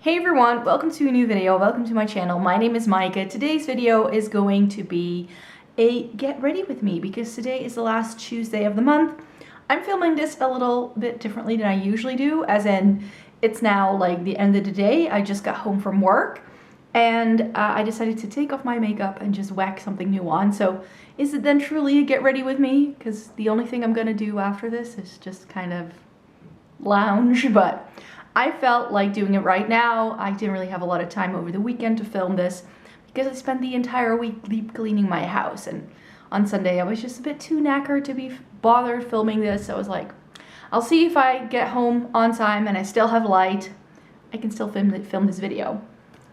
Hey everyone, welcome to a new video, welcome to my channel. My name is Micah. Today's video is going to be a get ready with me because today is the last Tuesday of the month. I'm filming this a little bit differently than I usually do, as in it's now like the end of the day. I just got home from work and I decided to take off my makeup and just whack something new on. So is it then truly a get ready with me? Because the only thing I'm gonna do after this is just kind of lounge, but I felt like doing it right now. I didn't really have a lot of time over the weekend to film this because I spent the entire week deep cleaning my house, and on Sunday I was just a bit too knackered to be bothered filming this. So I was like, I'll see if I get home on time and I still have light, I can still film this video.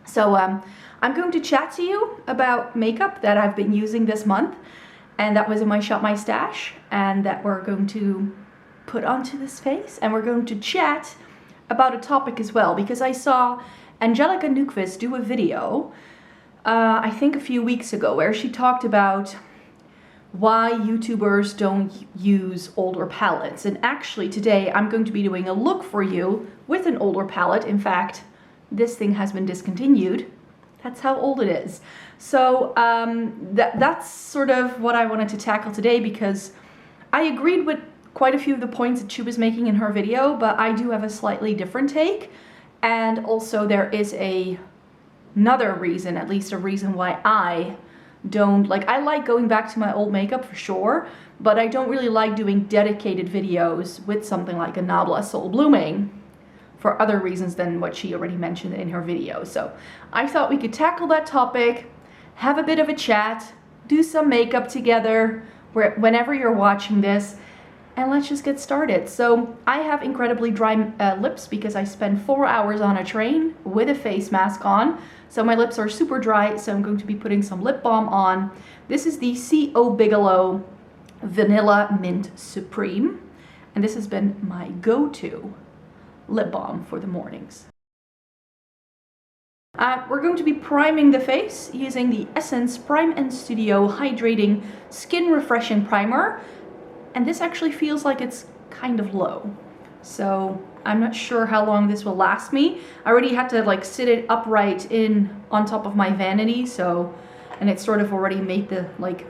So I'm going to chat to you about makeup that I've been using this month and that was in my Shop My Stash and that we're going to put onto this face, and we're going to chat about a topic as well, because I saw Angelica Newquist do a video, I think a few weeks ago, where she talked about why YouTubers don't use older palettes. And actually today I'm going to be doing a look for you with an older palette. In fact, this thing has been discontinued. That's how old it is. So that's sort of what I wanted to tackle today, because I agreed with quite a few of the points that she was making in her video, but I do have a slightly different take. And also there is another reason, at least a reason why I don't like, I like going back to my old makeup for sure, but I don't really like doing dedicated videos with something like a Nabla Soul Blooming for other reasons than what she already mentioned in her video. So I thought we could tackle that topic, have a bit of a chat, do some makeup together whenever you're watching this, and let's just get started. So I have incredibly dry lips because I spent 4 hours on a train with a face mask on. So my lips are super dry, so I'm going to be putting some lip balm on. This is the CO Bigelow Vanilla Mint Supreme. And this has been my go-to lip balm for the mornings. We're going to be priming the face using the Essence Prime and Studio Hydrating Skin Refreshing Primer. And this actually feels like it's kind of low. So I'm not sure how long this will last me. I already had to like sit it upright on top of my vanity, so, and it sort of already made the like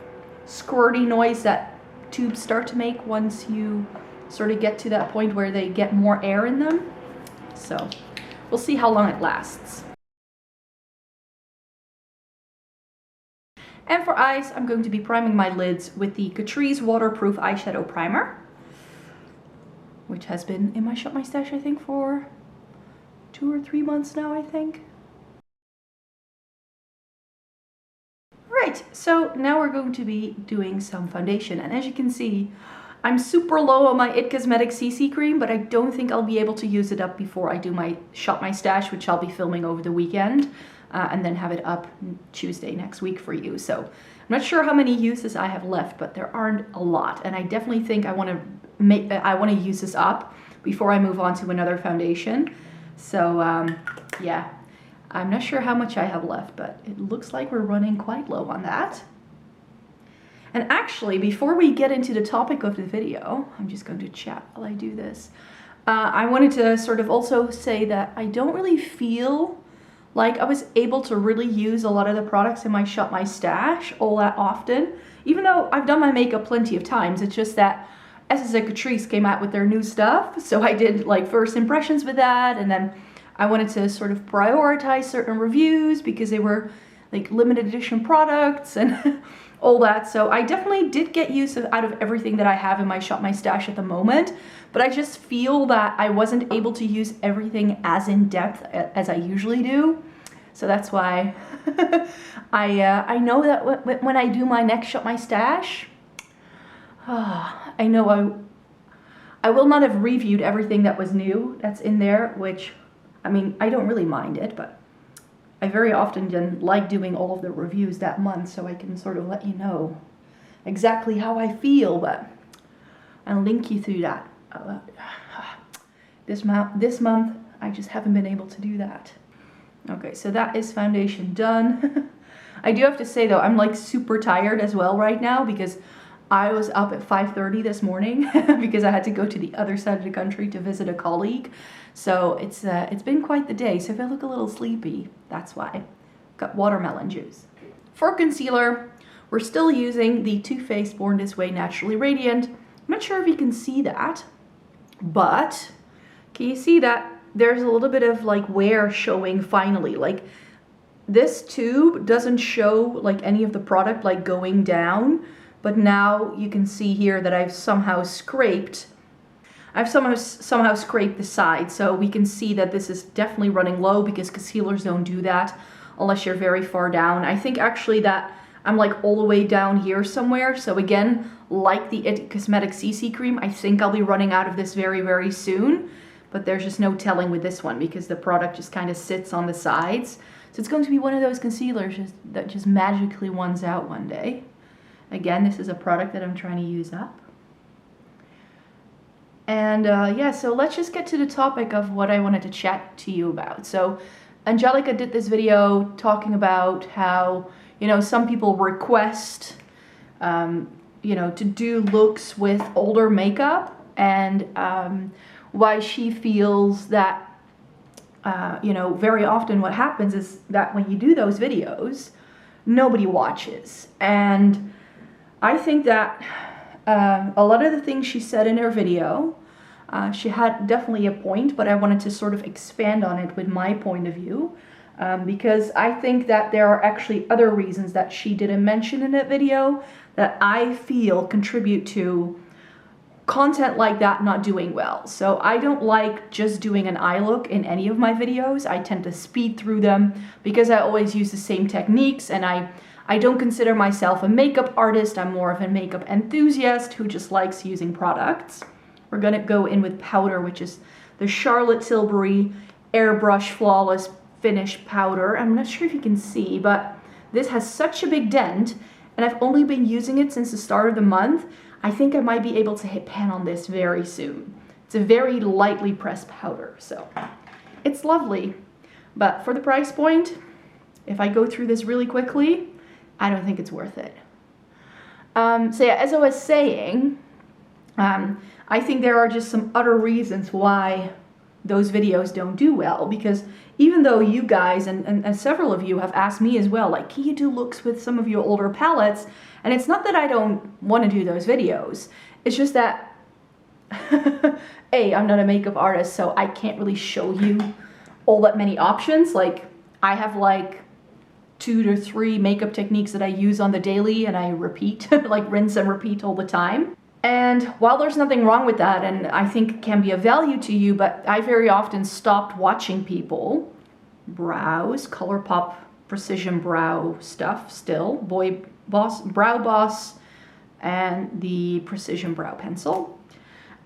squirty noise that tubes start to make once you sort of get to that point where they get more air in them. So we'll see how long it lasts. And for eyes, I'm going to be priming my lids with the Catrice Waterproof Eyeshadow Primer, which has been in my Shop My Stash, I think, for 2 or 3 months now, I think. Right, so now we're going to be doing some foundation. And as you can see, I'm super low on my IT Cosmetics CC cream, but I don't think I'll be able to use it up before I do my Shop My Stash, which I'll be filming over the weekend. And then have it up Tuesday next week for you. So I'm not sure how many uses I have left, but there aren't a lot. And I definitely think I want to use this up before I move on to another foundation. So yeah, I'm not sure how much I have left, but it looks like we're running quite low on that. And actually, before we get into the topic of the video, I'm just going to chat while I do this. I wanted to sort of also say that I don't really feel like I was able to really use a lot of the products in my Shop My Stash all that often, even though I've done my makeup plenty of times. It's just that Essence and Catrice came out with their new stuff, so I did like first impressions with that, and then I wanted to sort of prioritize certain reviews because they were like limited edition products and all that. So I definitely did get use out of everything that I have in my Shop My Stash at the moment, but I just feel that I wasn't able to use everything as in depth as I usually do. So that's why I know that when I do my next Shop My Stash, I know I will not have reviewed everything that was new that's in there, which, I mean, I don't really mind it, but I very often didn't like doing all of the reviews that month, so I can sort of let you know exactly how I feel, but I'll link you through that. This month, I just haven't been able to do that. Okay, so that is foundation done. I do have to say though, I'm like super tired as well right now because I was up at 5:30 this morning because I had to go to the other side of the country to visit a colleague. So it's been quite the day. So if I look a little sleepy, that's why. Got watermelon juice. For concealer, we're still using the Too Faced Born This Way Naturally Radiant. I'm not sure if you can see that, but can you see that there's a little bit of like wear showing finally? Like this tube doesn't show like any of the product like going down, but now you can see here that I've somehow scraped the side, so we can see that this is definitely running low because concealers don't do that unless you're very far down. I think actually that I'm like all the way down here somewhere. So again, like the It Cosmetics CC cream, I think I'll be running out of this very, very soon, but there's just no telling with this one because the product just kind of sits on the sides. So it's going to be one of those concealers that just magically runs out one day. Again, this is a product that I'm trying to use up. And yeah, so let's just get to the topic of what I wanted to chat to you about. So Angelica did this video talking about how, you know, some people request, you know, to do looks with older makeup, and why she feels that, you know, very often what happens is that when you do those videos, nobody watches. And I think that a lot of the things she said in her video, she had definitely a point, but I wanted to sort of expand on it with my point of view, because I think that there are actually other reasons that she didn't mention in that video that I feel contribute to content like that not doing well. So I don't like just doing an eye look in any of my videos. I tend to speed through them because I always use the same techniques, and I don't consider myself a makeup artist. I'm more of a makeup enthusiast who just likes using products. We're gonna go in with powder, which is the Charlotte Tilbury Airbrush Flawless Finish Powder. I'm not sure if you can see, but this has such a big dent, and I've only been using it since the start of the month. I think I might be able to hit pan on this very soon. It's a very lightly pressed powder, so it's lovely. But for the price point, if I go through this really quickly, I don't think it's worth it. So yeah, as I was saying, I think there are just some other reasons why those videos don't do well, because even though you guys and several of you have asked me as well, like, can you do looks with some of your older palettes? And it's not that I don't want to do those videos. It's just that, A, I'm not a makeup artist, so I can't really show you all that many options. Like, I have like 2 to 3 makeup techniques that I use on the daily, and I repeat, like rinse and repeat all the time. And while there's nothing wrong with that, and I think it can be of value to you, but I very often stopped watching people browse Colourpop Precision Brow stuff still, Brow Boss, and the Precision Brow Pencil.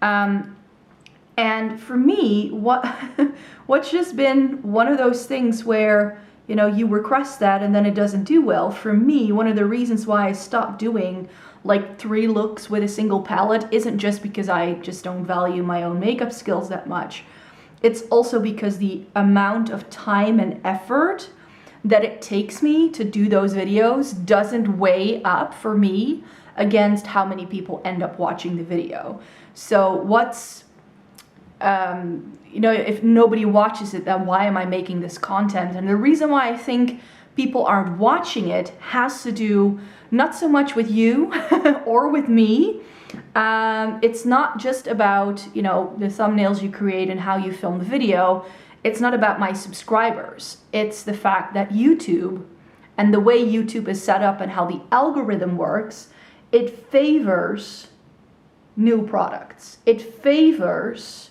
And for me, what's just been one of those things where, you know, you request that and then it doesn't do well. For me, one of the reasons why I stopped doing like 3 looks with a single palette isn't just because I just don't value my own makeup skills that much. It's also because the amount of time and effort that it takes me to do those videos doesn't weigh up for me against how many people end up watching the video. So what's, you know, if nobody watches it, then why am I making this content? And the reason why I think people aren't watching it has to do not so much with you or with me. It's not just about, you know, the thumbnails you create and how you film the video. It's not about my subscribers. It's the fact that YouTube and the way YouTube is set up and how the algorithm works, it favors new products. It favors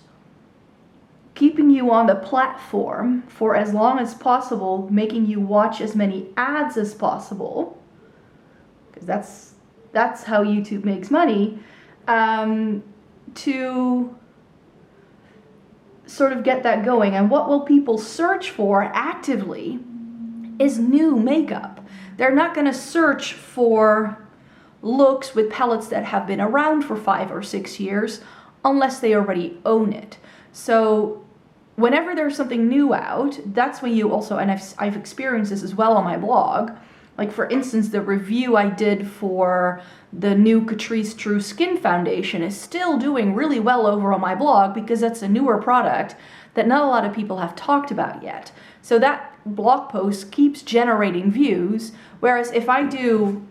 keeping you on the platform for as long as possible, making you watch as many ads as possible, because that's how YouTube makes money, to sort of get that going. And what will people search for actively is new makeup. They're not going to search for looks with palettes that have been around for 5 or 6 years unless they already own it. So whenever there's something new out, that's when you also, and I've experienced this as well on my blog, Like for instance, the review I did for the new Catrice True Skin Foundation is still doing really well over on my blog because that's a newer product that not a lot of people have talked about yet. So that blog post keeps generating views, whereas if I do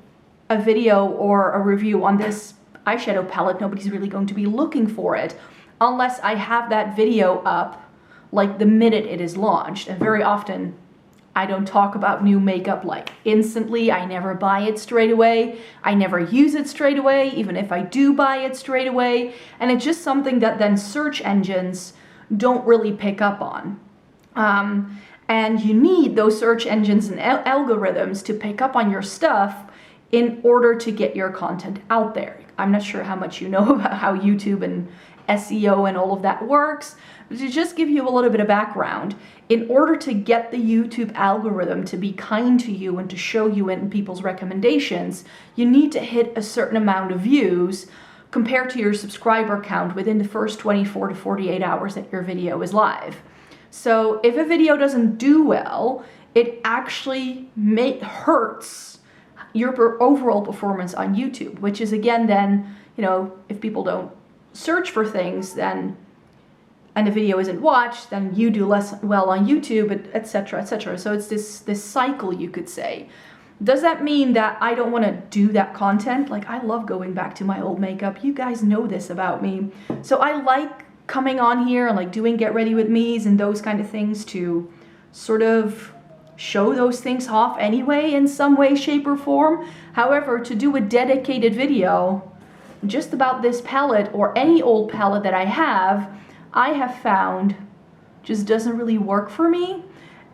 a video or a review on this eyeshadow palette, nobody's really going to be looking for it unless I have that video up like the minute it is launched. And very often I don't talk about new makeup like instantly. I never buy it straight away. I never use it straight away, even if I do buy it straight away. And it's just something that then search engines don't really pick up on. And you need those search engines and algorithms to pick up on your stuff in order to get your content out there. I'm not sure how much you know about how YouTube and SEO and all of that works, but to just give you a little bit of background, in order to get the YouTube algorithm to be kind to you and to show you in people's recommendations, you need to hit a certain amount of views compared to your subscriber count within the first 24 to 48 hours that your video is live. So if a video doesn't do well, it actually hurts your overall performance on YouTube, which is again then, you know, if people don't search for things then and the video isn't watched, then you do less well on YouTube, etc., etc. So it's this cycle, you could say. Does that mean that I don't want to do that content? Like, I love going back to my old makeup. You guys know this about me. So I like coming on here and like doing Get Ready With Me's and those kind of things to sort of show those things off anyway in some way, shape, or form. However, to do a dedicated video just about this palette or any old palette that I have found just doesn't really work for me.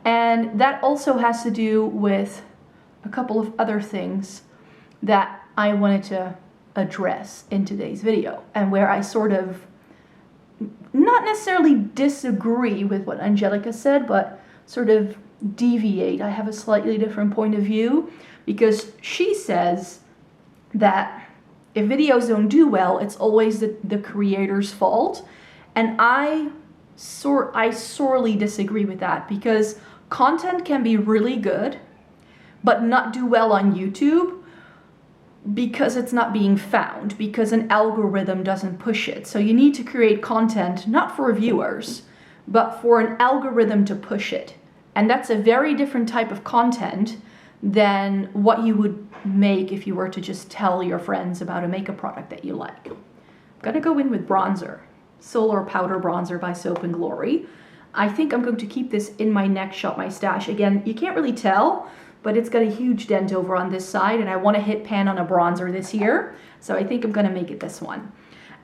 And that also has to do with a couple of other things that I wanted to address in today's video, and where I sort of not necessarily disagree with what Angelica said, but sort of deviate. I have a slightly different point of view because she says that if videos don't do well, it's always the creator's fault. And I sorely disagree with that, because content can be really good but not do well on YouTube because it's not being found, because an algorithm doesn't push it. So you need to create content not for viewers, but for an algorithm to push it. And that's a very different type of content than what you would make if you were to just tell your friends about a makeup product that you like. I'm gonna go in with bronzer. Solar Powder Bronzer by Soap & Glory. I think I'm going to keep this in my Next Shop My Stash. Again, you can't really tell, but it's got a huge dent over on this side, and I want to hit pan on a bronzer this year, so I think I'm going to make it this one.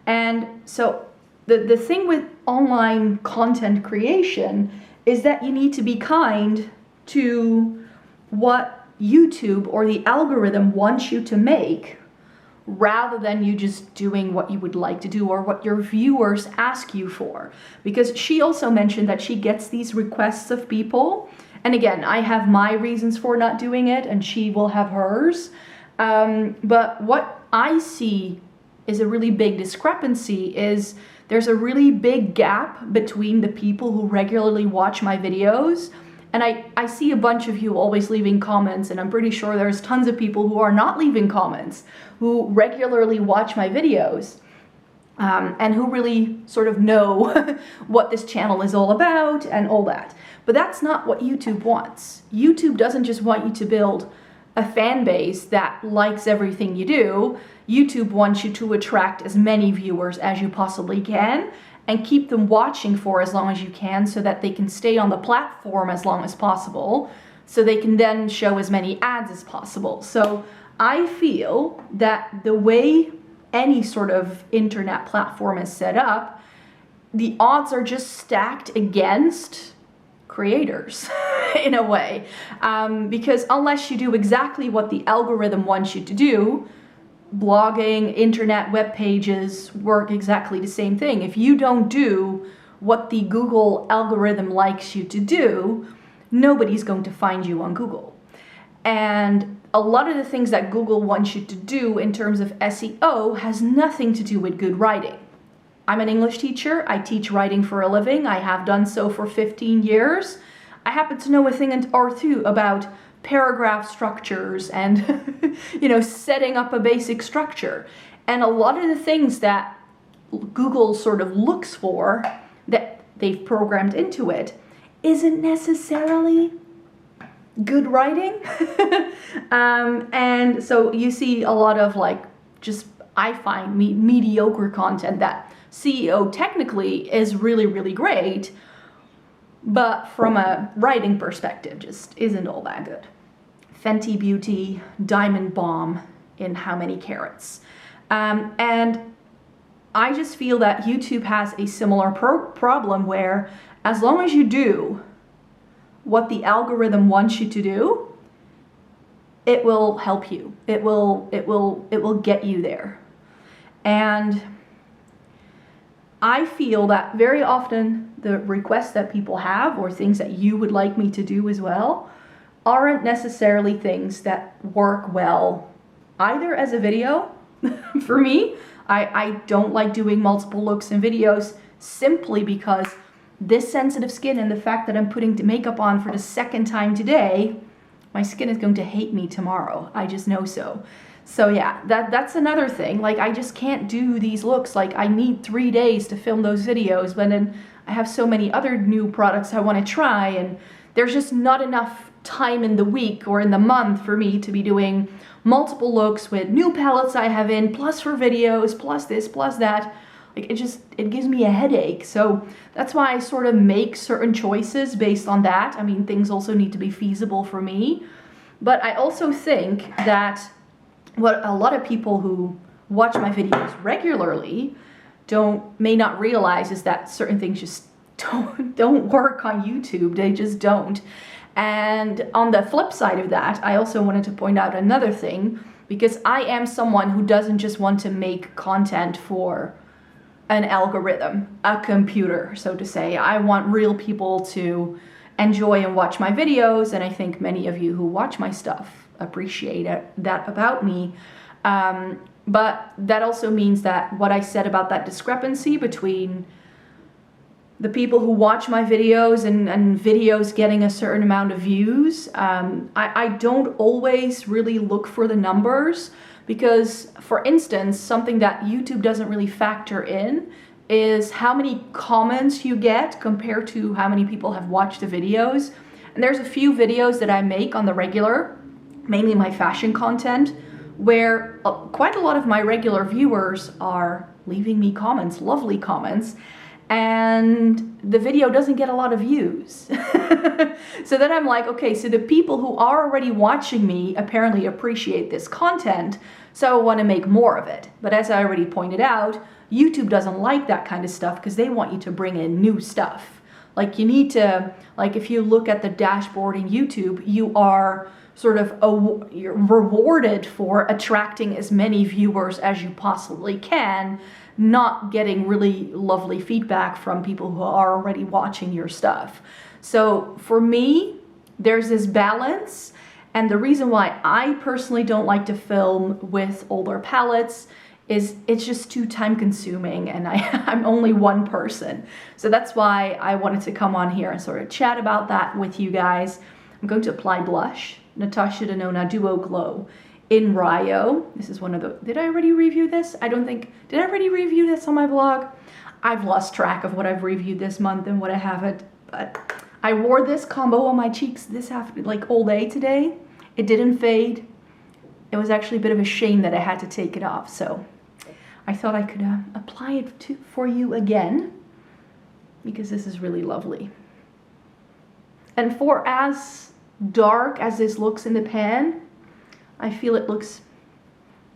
And so the thing with online content creation is that you need to be kind to what YouTube or the algorithm wants you to make, rather than you just doing what you would like to do or what your viewers ask you for. Because she also mentioned that she gets these requests of people, and again, I have my reasons for not doing it and she will have hers, but what I see is a really big discrepancy is there's a really big gap between the people who regularly watch my videos. And I see a bunch of you always leaving comments, and I'm pretty sure there's tons of people who are not leaving comments, who regularly watch my videos, and who really sort of know what this channel is all about and all that. But that's not what YouTube wants. YouTube doesn't just want you to build a fan base that likes everything you do. YouTube wants you to attract as many viewers as you possibly can, and keep them watching for as long as you can so that they can stay on the platform as long as possible, so they can then show as many ads as possible. So I feel that the way any sort of internet platform is set up, the odds are just stacked against creators in a way, because unless you do exactly what the algorithm wants you to do, blogging, internet, web pages work exactly the same thing. If you don't do what the Google algorithm likes you to do, nobody's going to find you on Google. And a lot of the things that Google wants you to do in terms of SEO has nothing to do with good writing. I'm an English teacher. I teach writing for a living. I have done so for 15 years. I happen to know a thing or two about paragraph structures and, you know, setting up a basic structure. And a lot of the things that Google sort of looks for that they've programmed into it isn't necessarily good writing. And so you see a lot of like, just, I find mediocre content that CEO technically is really, really great, but from a writing perspective just isn't all that good. Fenty Beauty Diamond Balm in how many carats? And I just feel that YouTube has a similar problem where as long as you do what the algorithm wants you to do, it will help you. It will get you there. And I feel that very often the requests that people have, or things that you would like me to do as well, aren't necessarily things that work well either as a video. For me, I don't like doing multiple looks in videos simply because this sensitive skin and the fact that I'm putting makeup on for the second time today, my skin is going to hate me tomorrow. I just know so. So yeah, that's another thing. Like, I just can't do these looks. Like, I need 3 days to film those videos, but then I have so many other new products I want to try, and there's just not enough time in the week or in the month for me to be doing multiple looks with new palettes I have in, plus for videos, plus this, plus that. Like, it gives me a headache. So that's why I sort of make certain choices based on that. I mean, things also need to be feasible for me. But I also think that what a lot of people who watch my videos regularly may not realize is that certain things just don't work on YouTube. They just don't. And on the flip side of that, I also wanted to point out another thing, because I am someone who doesn't just want to make content for an algorithm, a computer, so to say. I want real people to enjoy and watch my videos, and I think many of you who watch my stuff appreciate that about me. But that also means that what I said about that discrepancy between the people who watch my videos and videos getting a certain amount of views, I don't always really look for the numbers, because, for instance, something that YouTube doesn't really factor in is how many comments you get compared to how many people have watched the videos. And there's a few videos that I make on the regular, mainly my fashion content, where quite a lot of my regular viewers are leaving me comments, lovely comments, and the video doesn't get a lot of views. So then I'm like, okay, so the people who are already watching me apparently appreciate this content, so I want to make more of it. But as I already pointed out, YouTube doesn't like that kind of stuff because they want you to bring in new stuff. Like, you need to, like, if you look at the dashboard in YouTube, you are sort of you're rewarded for attracting as many viewers as you possibly can, not getting really lovely feedback from people who are already watching your stuff. So for me, there's this balance, and the reason why I personally don't like to film with older palettes is it's just too time consuming, and I'm only one person. So that's why I wanted to come on here and sort of chat about that with you guys. I'm going to apply blush, Natasha Denona Duo Glow in Rio. This is one of the, did I already review this? I don't think, did I already review this on my blog? I've lost track of what I've reviewed this month and what I haven't, but I wore this combo on my cheeks like all day today. It didn't fade. It was actually a bit of a shame that I had to take it off, so I thought I could apply it for you again, because this is really lovely. And for as dark as this looks in the pan, I feel it looks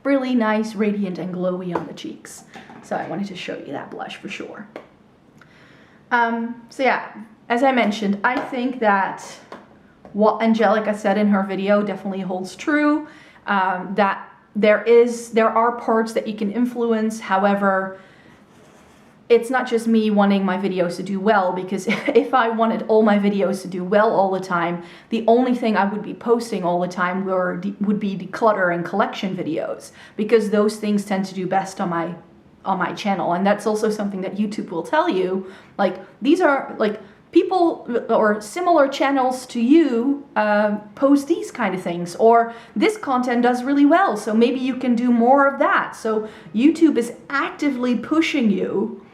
really nice, radiant, and glowy on the cheeks. So I wanted to show you that blush for sure. So yeah, as I mentioned, I think that what Angelica said in her video definitely holds true, that there are parts that you can influence. However, it's not just me wanting my videos to do well, because if I wanted all my videos to do well all the time, the only thing I would be posting all the time would be declutter and collection videos, because those things tend to do best on my channel. And that's also something that YouTube will tell you. Like, these are, like, people or similar channels to you post these kind of things, or this content does really well, so maybe you can do more of that. So YouTube is actively pushing you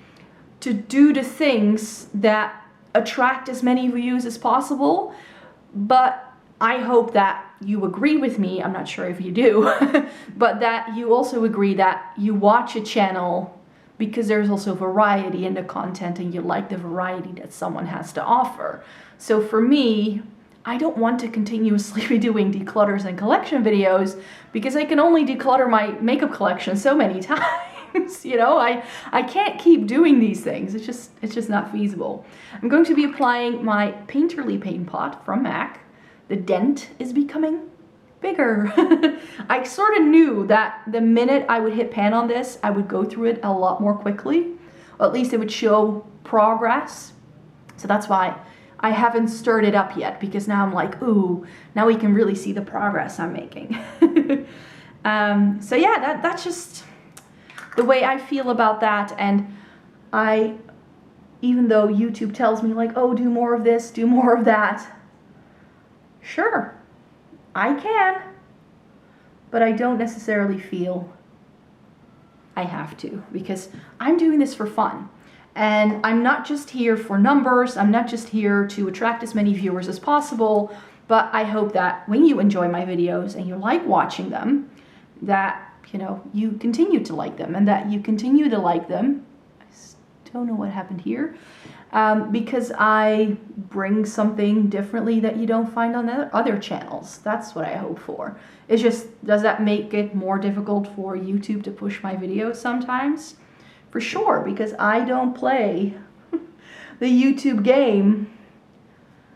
to do the things that attract as many views as possible. But I hope that you agree with me, I'm not sure if you do, but that you also agree that you watch a channel because there's also variety in the content and you like the variety that someone has to offer. So for me, I don't want to continuously be doing declutters and collection videos because I can only declutter my makeup collection so many times. You know, I can't keep doing these things. It's just not feasible. I'm going to be applying my Painterly paint pot from MAC. The dent is becoming bigger. I sort of knew that the minute I would hit pan on this, I would go through it a lot more quickly, or at least it would show progress. So that's why I haven't stirred it up yet, because now I'm like, ooh, now we can really see the progress I'm making. So yeah, that's just the way I feel about that. And even though YouTube tells me like, oh, do more of this, do more of that, sure, I can, but I don't necessarily feel I have to, because I'm doing this for fun. And I'm not just here for numbers, I'm not just here to attract as many viewers as possible, but I hope that when you enjoy my videos and you like watching them, that, you know, you continue to like them, and that you continue to like them. I don't know what happened here. Because I bring something differently that you don't find on other channels. That's what I hope for. It's just, does that make it more difficult for YouTube to push my videos sometimes? For sure, because I don't play the YouTube game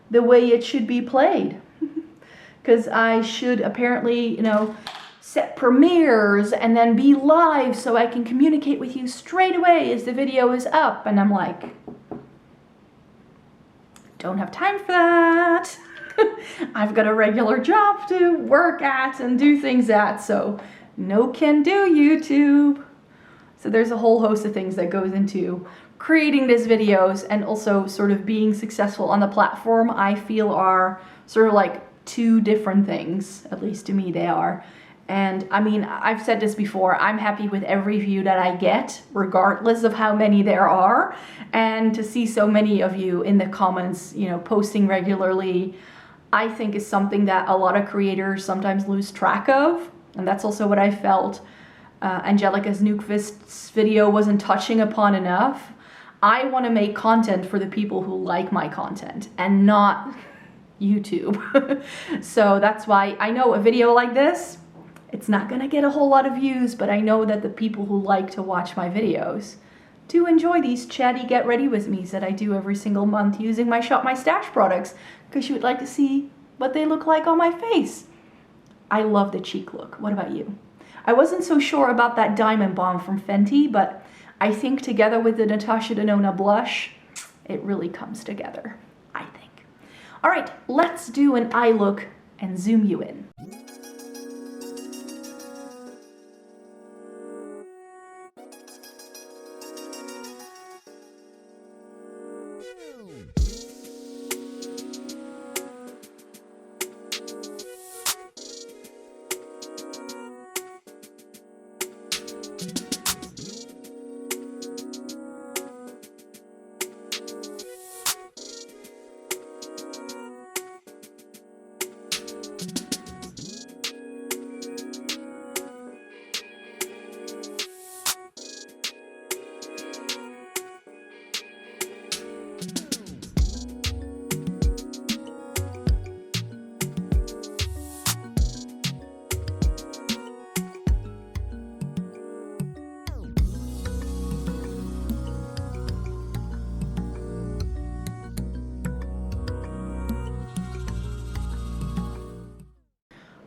the way it should be played. Because I should apparently, you know, set premieres and then be live so I can communicate with you straight away as the video is up. And I'm like, don't have time for that. I've got a regular job to work at and do things at, so no can do, YouTube. So there's a whole host of things that goes into creating these videos, and also sort of being successful on the platform. I feel are sort of like two different things, at least to me they are. And I mean, I've said this before, I'm happy with every view that I get, regardless of how many there are. And to see so many of you in the comments, you know, posting regularly, I think is something that a lot of creators sometimes lose track of. And that's also what I felt Angelica Snookvist's video wasn't touching upon enough. I want to make content for the people who like my content and not YouTube. So that's why I know a video like this, it's not gonna get a whole lot of views, but I know that the people who like to watch my videos do enjoy these chatty get ready with me's that I do every single month using my Shop My Stash products, because you would like to see what they look like on my face. I love the cheek look. What about you? I wasn't so sure about that Diamond Balm from Fenty, but I think together with the Natasha Denona blush, it really comes together, I think. All right, let's do an eye look and zoom you in.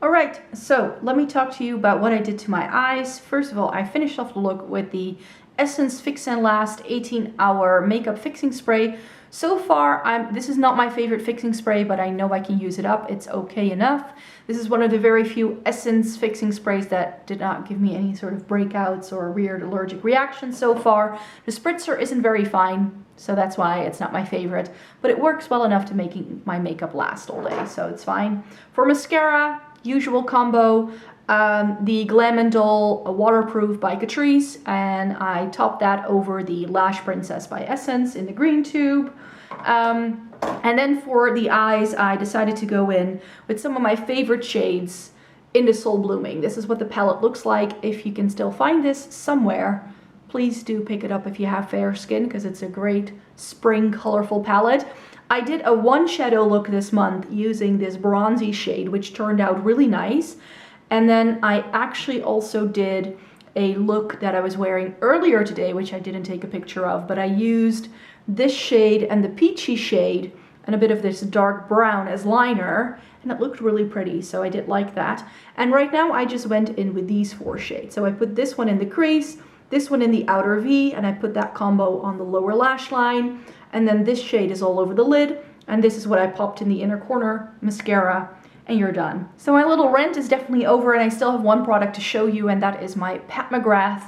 Alright, so let me talk to you about what I did to my eyes. First of all, I finished off the look with the Essence Fix and Last 18-hour makeup fixing spray. So far, this is not my favorite fixing spray, but I know I can use it up. It's okay enough. This is one of the very few Essence fixing sprays that did not give me any sort of breakouts or weird allergic reactions so far. The spritzer isn't very fine, so that's why it's not my favorite, but it works well enough to making my makeup last all day, so it's fine. For mascara, usual combo, the Glam & Dull Waterproof by Catrice, and I topped that over the Lash Princess by Essence in the green tube. And then for the eyes, I decided to go in with some of my favorite shades in the Soul Blooming. This is what the palette looks like. If you can still find this somewhere, please do pick it up if you have fair skin, because it's a great spring colorful palette. I did a one shadow look this month using this bronzy shade, which turned out really nice. And then I actually also did a look that I was wearing earlier today, which I didn't take a picture of, but I used this shade and the peachy shade and a bit of this dark brown as liner, and it looked really pretty, so I did like that. And right now I just went in with these 4 shades. So I put this one in the crease, this one in the outer V, and I put that combo on the lower lash line, and then this shade is all over the lid, and this is what I popped in the inner corner, mascara, and you're done. So my little rant is definitely over, and I still have one product to show you, and that is my Pat McGrath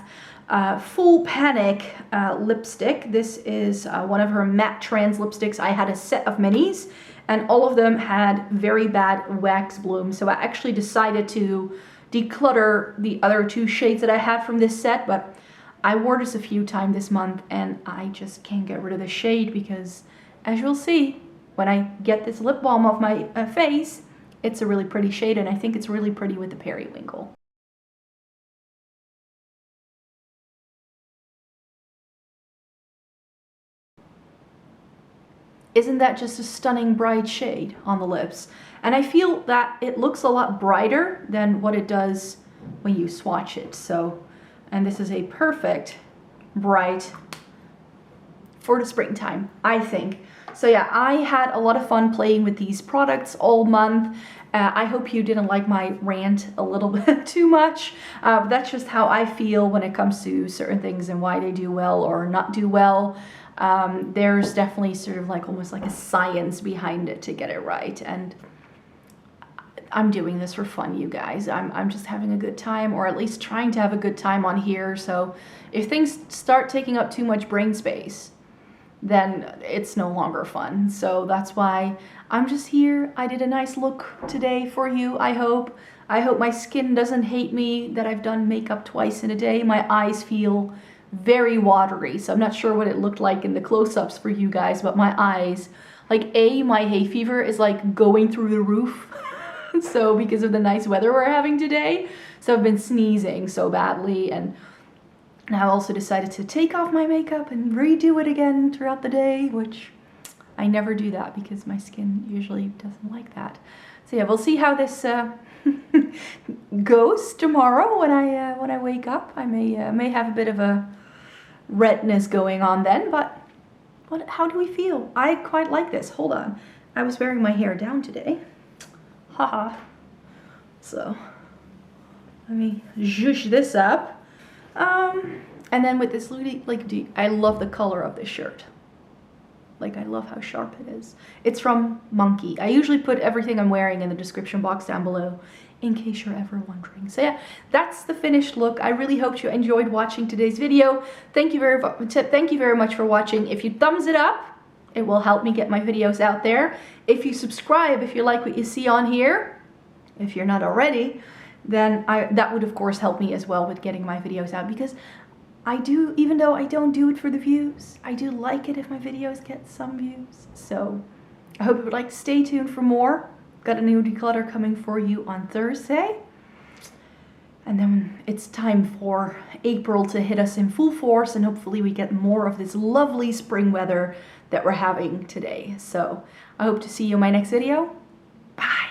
Full Panic lipstick. This is one of her matte trans lipsticks. I had a set of minis, and all of them had very bad wax bloom, so I actually decided to declutter the other 2 shades that I had from this set, but I wore this a few times this month, and I just can't get rid of the shade because, as you'll see, when I get this lip balm off my face, it's a really pretty shade, and I think it's really pretty with the periwinkle. Isn't that just a stunning bright shade on the lips? And I feel that it looks a lot brighter than what it does when you swatch it. So, and this is a perfect bright for the springtime, I think. So yeah, I had a lot of fun playing with these products all month. I hope you didn't like my rant a little bit too much. But that's just how I feel when it comes to certain things and why they do well or not do well. There's definitely sort of like almost like a science behind it to get it right. And I'm doing this for fun, you guys. I'm just having a good time, or at least trying to have a good time on here. So if things start taking up too much brain space, then it's no longer fun. So that's why I'm just here. I did a nice look today for you, I hope. I hope my skin doesn't hate me that I've done makeup twice in a day. My eyes feel very watery, so I'm not sure what it looked like in the close-ups for you guys, but my eyes, like my hay fever is like going through the roof. So because of the nice weather we're having today, so I've been sneezing so badly, and I also decided to take off my makeup and redo it again throughout the day, which I never do that because my skin usually doesn't like that. So yeah, we'll see how this goes tomorrow when I wake up. I may have a bit of a redness going on then, but how do we feel? I quite like this. Hold on, I was wearing my hair down today. Haha. So let me zhoosh this up. And then with this I love the color of this shirt. Like, I love how sharp it is. It's from Monki. I usually put everything I'm wearing in the description box down below, in case you're ever wondering. So yeah, that's the finished look. I really hope you enjoyed watching today's video. Thank you very much for watching. If you thumbs it up, it will help me get my videos out there. If you subscribe, if you like what you see on here, if you're not already, then that would of course help me as well with getting my videos out, because even though I don't do it for the views, I do like it if my videos get some views. So I hope you would like to stay tuned for more. Got a new declutter coming for you on Thursday. And then it's time for April to hit us in full force, and hopefully we get more of this lovely spring weather that we're having today. So I hope to see you in my next video. Bye.